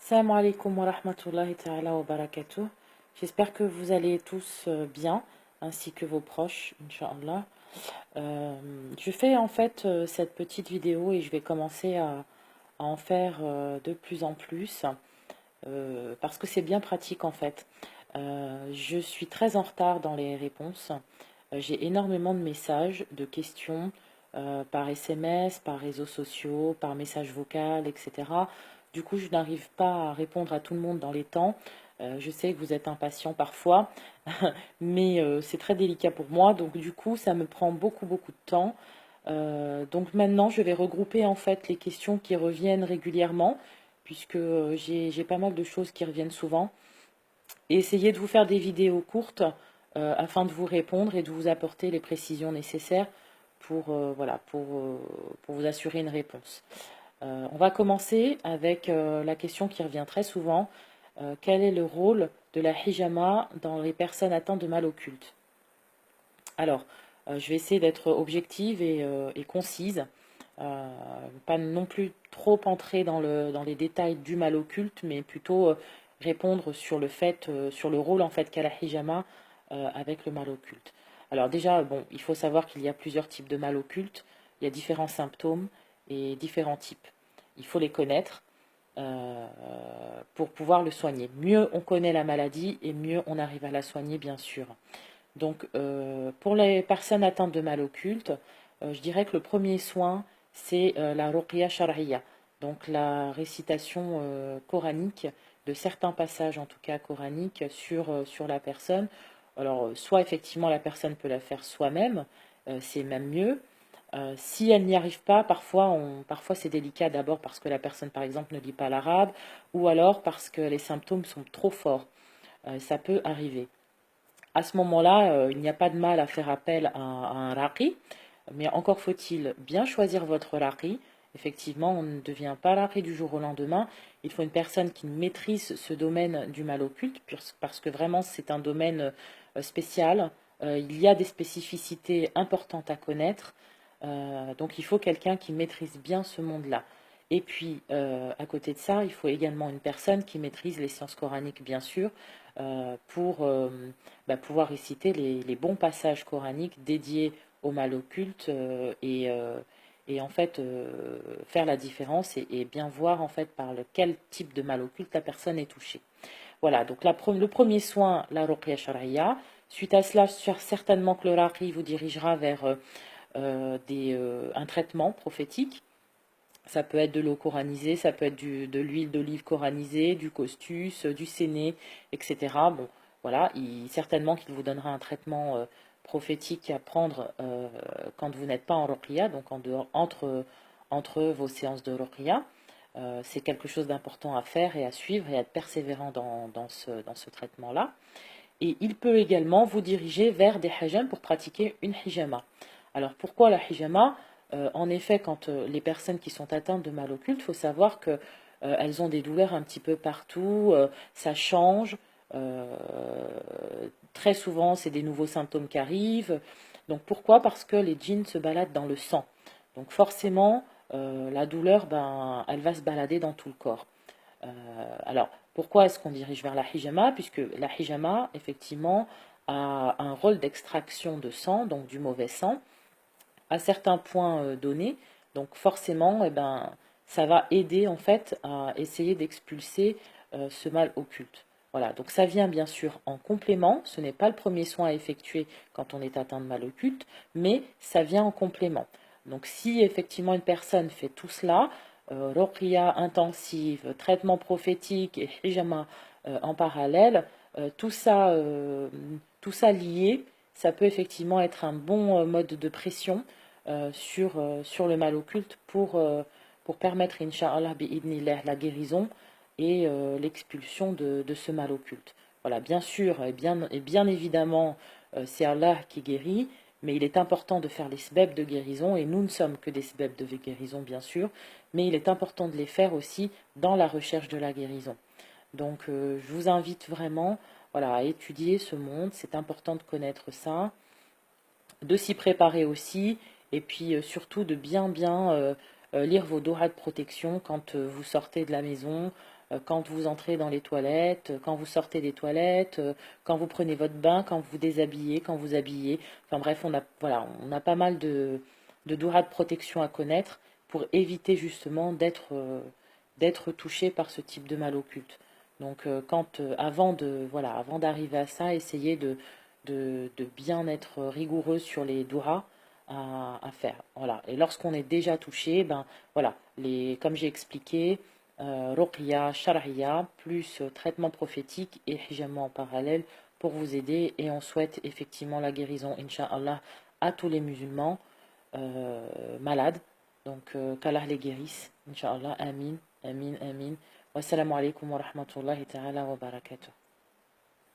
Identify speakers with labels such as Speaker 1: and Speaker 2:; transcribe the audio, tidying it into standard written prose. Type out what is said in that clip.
Speaker 1: Salam alaikum wa rahmatullahi ta'ala wa barakatuh. J'espère que vous allez tous bien, ainsi que vos proches, Inch'Allah. Je fais en fait cette petite vidéo et je vais commencer à en faire de plus en plus, parce que c'est bien pratique en fait. Je suis très en retard dans les réponses. J'ai énormément de messages, de questions, par SMS, par réseaux sociaux, par message vocal, etc. Du coup, je n'arrive pas à répondre à tout le monde dans les temps. Je sais que vous êtes impatient parfois, mais c'est très délicat pour moi. Donc du coup, ça me prend beaucoup, beaucoup de temps. Donc maintenant, je vais regrouper en fait les questions qui reviennent régulièrement, puisque j'ai pas mal de choses qui reviennent souvent. Et essayer de vous faire des vidéos courtes afin de vous répondre et de vous apporter les précisions nécessaires pour, voilà, pour vous assurer une réponse. On va commencer avec la question qui revient très souvent. Quel est le rôle de la hijama dans les personnes atteintes de mal occulte? Alors, je vais essayer d'être objective et concise. Pas non plus trop entrer dans les détails du mal occulte, mais plutôt répondre sur le fait, sur le rôle en fait qu'a la hijama avec le mal occulte. Alors déjà, bon, il faut savoir qu'il y a plusieurs types de mal occulte, il y a différents symptômes et différents types. Il faut les connaître euh, pour pouvoir le soigner. Mieux on connaît la maladie et mieux on arrive à la soigner, bien sûr. Donc, pour les personnes atteintes de mal occulte, je dirais que le premier soin, c'est la ruqya shar'iyya, donc la récitation coranique de certains passages, en tout cas coraniques, sur la personne. Alors, soit effectivement la personne peut la faire soi-même, c'est même mieux. Si elle n'y arrive pas, parfois c'est délicat d'abord parce que la personne, par exemple, ne lit pas l'arabe, ou alors parce que les symptômes sont trop forts. Ça peut arriver. À ce moment-là, il n'y a pas de mal à faire appel à un raqi, mais encore faut-il bien choisir votre raqi. Effectivement, on ne devient pas raqi du jour au lendemain. Il faut une personne qui maîtrise ce domaine du mal occulte, parce que vraiment c'est un domaine spécial. Il y a des spécificités importantes à connaître. Donc il faut quelqu'un qui maîtrise bien ce monde-là. Et puis, à côté de ça, il faut également une personne qui maîtrise les sciences coraniques, bien sûr, pour pouvoir réciter les bons passages coraniques dédiés au mal occulte et en fait faire la différence et bien voir en fait par quel type de mal occulte la personne est touchée. Voilà, donc le premier soin, la ruqya shar'iyya. Suite à cela, certainement que le raqi vous dirigera vers un traitement prophétique. Ça peut être de l'eau coranisée, ça peut être de l'huile d'olive coranisée, du costus, du séné, etc. Bon, voilà, certainement qu'il vous donnera un traitement prophétique à prendre quand vous n'êtes pas en ruqya, donc en dehors, entre vos séances de ruqya. C'est quelque chose d'important à faire et à suivre et à être persévérant dans ce traitement-là. Et il peut également vous diriger vers des hajams pour pratiquer une hijama. Alors pourquoi la hijama? En effet, quand les personnes qui sont atteintes de mal occulte, il faut savoir que elles ont des douleurs un petit peu partout, ça change. euh, Très souvent, c'est des nouveaux symptômes qui arrivent. Donc pourquoi? Parce que les djinns se baladent dans le sang. Donc forcément, la douleur, elle va se balader dans tout le corps. Alors, pourquoi est-ce qu'on dirige vers la hijama? Puisque la hijama, effectivement, a un rôle d'extraction de sang, donc du mauvais sang, à certains points donnés. Donc forcément, ça va aider en fait à essayer d'expulser ce mal occulte. Voilà, donc ça vient bien sûr en complément, ce n'est pas le premier soin à effectuer quand on est atteint de mal occulte, mais ça vient en complément. Donc si effectivement une personne fait tout cela, ruqya intensive, traitement prophétique et hijama en parallèle, tout ça, tout ça lié, ça peut effectivement être un bon mode de pression sur le mal occulte pour permettre, Inch'Allah, bi'idnillah, la guérison et l'expulsion de ce mal occulte. Voilà, bien sûr, et bien évidemment, c'est Allah qui guérit, mais il est important de faire les sbeb de guérison, et nous ne sommes que des sbeb de guérison, bien sûr, mais il est important de les faire aussi dans la recherche de la guérison. Donc, je vous invite vraiment, voilà, à étudier ce monde, c'est important de connaître ça, de s'y préparer aussi, et puis surtout de bien lire vos dohas de protection quand vous sortez de la maison, quand vous entrez dans les toilettes, quand vous sortez des toilettes, quand vous prenez votre bain, quand vous déshabillez, quand vous habillez. Enfin bref, voilà, on a pas mal de dohas de protection à connaître pour éviter justement d'être touché par ce type de mal occulte. Donc avant d'arriver à ça, essayez de bien être rigoureux sur les dohas à faire. Voilà. Et lorsqu'on est déjà touché, ben voilà, comme j'ai expliqué, ruqya, shar'iyya, plus traitement prophétique et hijama en parallèle pour vous aider. Et on souhaite effectivement la guérison, Inch'Allah, à tous les musulmans malades. Donc qu'Allah les guérisse, Inch'Allah. Amin, amin, amin. Wassalamu alaikum wa rahmatullahi ta'ala wa barakatuh.